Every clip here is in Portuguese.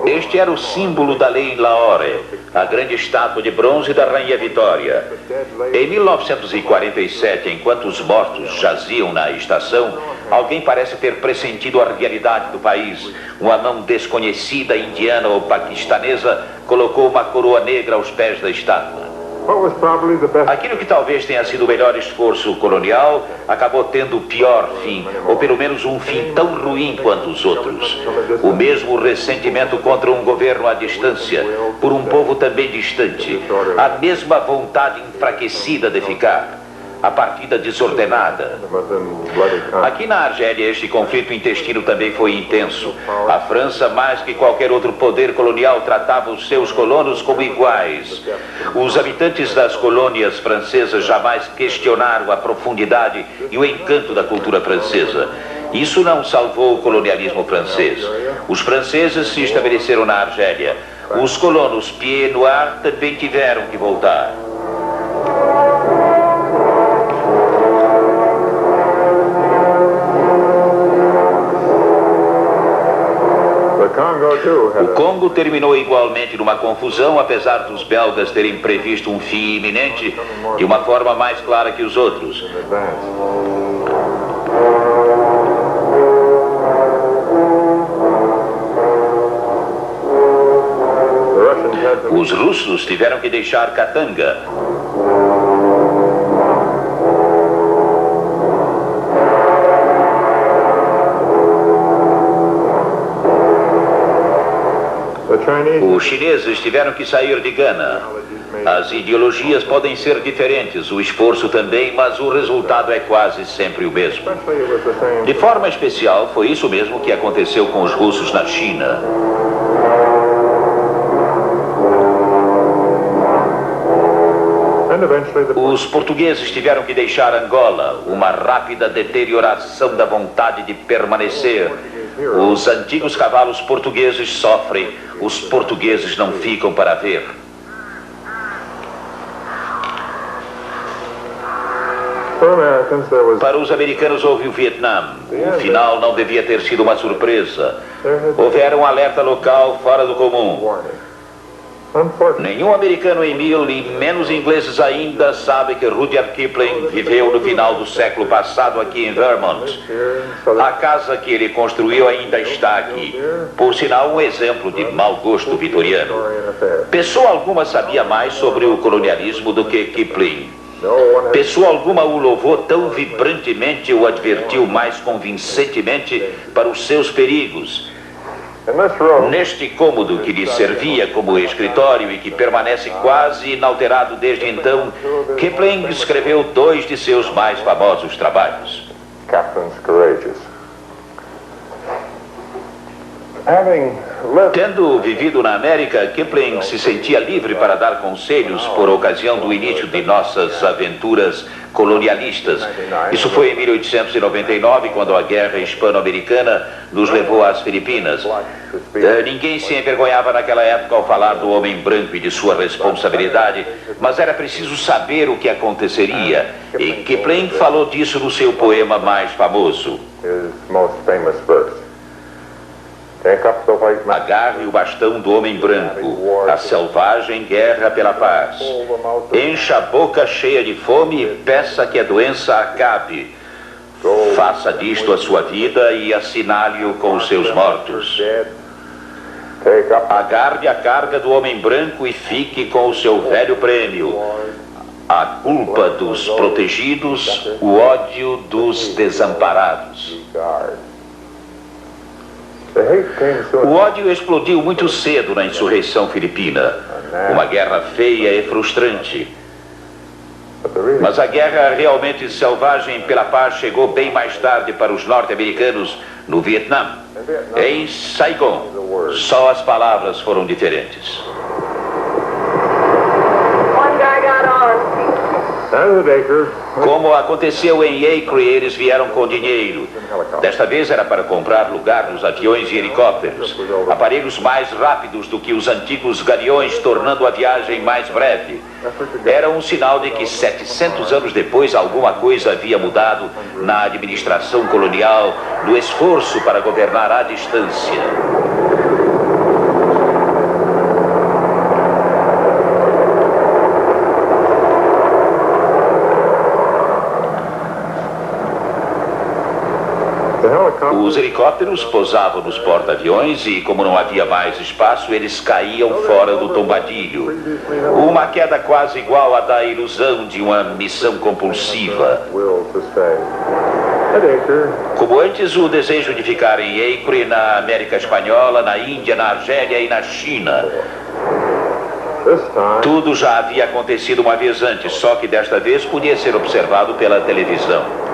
Este era o símbolo da Lei Lahore, a grande estátua de bronze da Rainha Vitória. Em 1947, enquanto os mortos jaziam na estação, alguém parece ter pressentido a realidade do país. Uma mão desconhecida, indiana ou paquistanesa, colocou uma coroa negra aos pés da estátua. Aquilo que talvez tenha sido o melhor esforço colonial acabou tendo o pior fim, ou pelo menos um fim tão ruim quanto os outros. O mesmo ressentimento contra um governo à distância, por um povo também distante. A mesma vontade enfraquecida de ficar. A partida desordenada. Aqui na Argélia, este conflito intestino também foi intenso. A França, mais que qualquer outro poder colonial, tratava os seus colonos como iguais. Os habitantes das colônias francesas jamais questionaram a profundidade e o encanto da cultura francesa. Isso não salvou o colonialismo francês. Os franceses se estabeleceram na Argélia. Os colonos Pied Noir também tiveram que voltar. O Congo terminou igualmente numa confusão, apesar dos belgas terem previsto um fim iminente de uma forma mais clara que os outros. Os russos tiveram que deixar Katanga. Os chineses tiveram que sair de Gana. As ideologias podem ser diferentes, o esforço também, mas o resultado é quase sempre o mesmo. De forma especial, foi isso mesmo que aconteceu com os russos na China. Os portugueses tiveram que deixar Angola, uma rápida deterioração da vontade de permanecer. Os antigos cavalos portugueses sofrem, os portugueses não ficam para ver. Para os americanos houve o Vietnã. O final não devia ter sido uma surpresa. Houvera um alerta local fora do comum. Nenhum americano em 1000 e menos ingleses ainda sabe que Rudyard Kipling viveu no final do século passado aqui em Vermont. A casa que ele construiu ainda está aqui. Por sinal, um exemplo de mau gosto vitoriano. Pessoa alguma sabia mais sobre o colonialismo do que Kipling. Pessoa alguma o louvou tão vibrantemente ou advertiu mais convincentemente para os seus perigos. Neste cômodo que lhe servia como escritório e que permanece quase inalterado desde então, Kipling escreveu 2 de seus mais famosos trabalhos. Tendo vivido na América, Kipling se sentia livre para dar conselhos por ocasião do início de nossas aventuras colonialistas. Isso foi em 1899, quando a guerra hispano-americana nos levou às Filipinas. Ninguém se envergonhava naquela época ao falar do homem branco e de sua responsabilidade, mas era preciso saber o que aconteceria. E Kipling falou disso no seu poema mais famoso. Agarre o bastão do homem branco, a selvagem guerra pela paz. Encha a boca cheia de fome e peça que a doença acabe. Faça disto a sua vida e assinale-o com os seus mortos. Agarre a carga do homem branco e fique com o seu velho prêmio. A culpa dos protegidos, o ódio dos desamparados. O ódio explodiu muito cedo na insurreição filipina. Uma guerra feia e frustrante. Mas a guerra realmente selvagem pela paz chegou bem mais tarde para os norte-americanos no Vietnã. Em Saigon, só as palavras foram diferentes. Como aconteceu em Acre, eles vieram com dinheiro. Desta vez era para comprar lugar nos aviões e helicópteros. Aparelhos mais rápidos do que os antigos galeões, tornando a viagem mais breve. Era um sinal de que 700 anos depois alguma coisa havia mudado na administração colonial, no esforço para governar à distância. Os helicópteros pousavam nos porta-aviões e, como não havia mais espaço, eles caíam fora do tombadilho. Uma queda quase igual à da ilusão de uma missão compulsiva. Como antes, o desejo de ficar em Acre, na América Espanhola, na Índia, na Argélia e na China. Tudo já havia acontecido uma vez antes, só que desta vez podia ser observado pela televisão.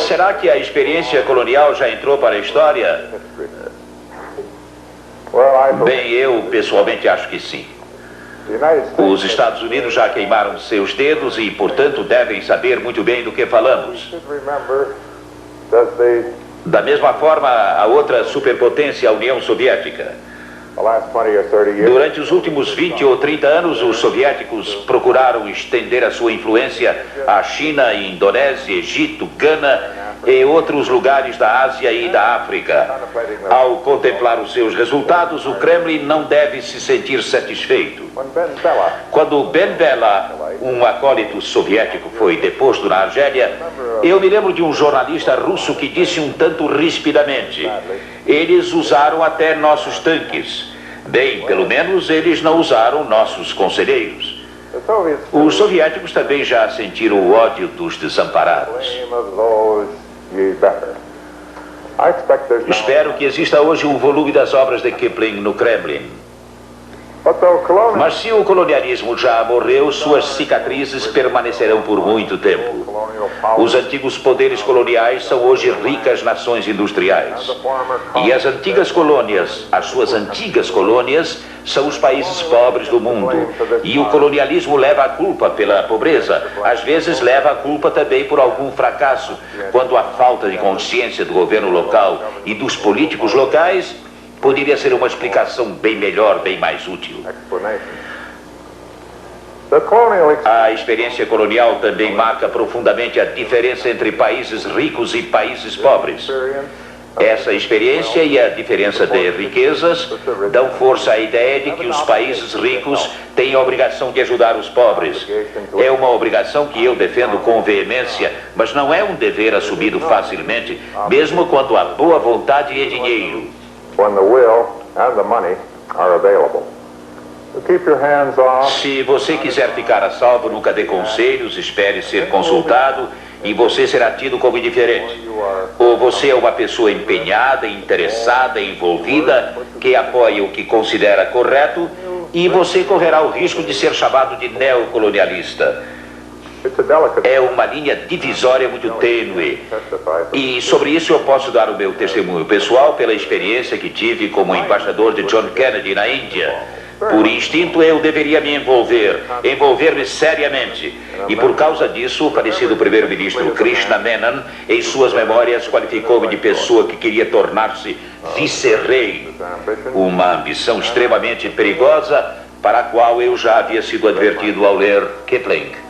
Será que a experiência colonial já entrou para a história? Bem, eu pessoalmente acho que sim. Os Estados Unidos já queimaram seus dedos e, portanto, devem saber muito bem do que falamos. Da mesma forma, a outra superpotência, a União Soviética. Durante os últimos 20 ou 30 anos, os soviéticos procuraram estender a sua influência à China, Indonésia, Egito, Gana e outros lugares da Ásia e da África. Ao contemplar os seus resultados, o Kremlin não deve se sentir satisfeito. Quando Ben Bella, um acólito soviético, foi deposto na Argélia, eu me lembro de um jornalista russo que disse um tanto rispidamente: eles usaram até nossos tanques. Bem, pelo menos eles não usaram nossos conselheiros. Os soviéticos também já sentiram o ódio dos desamparados. Espero que exista hoje um volume das obras de Kipling no Kremlin. Mas se o colonialismo já morreu, suas cicatrizes permanecerão por muito tempo. Os antigos poderes coloniais são hoje ricas nações industriais. E as antigas colônias, as suas antigas colônias, são os países pobres do mundo. E o colonialismo leva a culpa pela pobreza. Às vezes leva a culpa também por algum fracasso, quando a falta de consciência do governo local e dos políticos locais poderia ser uma explicação bem melhor, bem mais útil. A experiência colonial também marca profundamente a diferença entre países ricos e países pobres. Essa experiência e a diferença de riquezas dão força à ideia de que os países ricos têm a obrigação de ajudar os pobres. É uma obrigação que eu defendo com veemência, mas não é um dever assumido facilmente, mesmo quando há boa vontade e dinheiro. Se você quiser ficar a salvo, nunca dê conselhos, espere ser consultado e você será tido como indiferente. Ou você é uma pessoa empenhada, interessada, envolvida, que apoia o que considera correto, e você correrá o risco de ser chamado de neocolonialista. É uma linha divisória muito tênue. E sobre isso eu posso dar o meu testemunho pessoal pela experiência que tive como embaixador de John Kennedy na Índia. Por instinto eu deveria me envolver-me seriamente. E por causa disso, o falecido primeiro-ministro Krishna Menon, em suas memórias, qualificou-me de pessoa que queria tornar-se vice-rei. Uma ambição extremamente perigosa para a qual eu já havia sido advertido ao ler Kipling.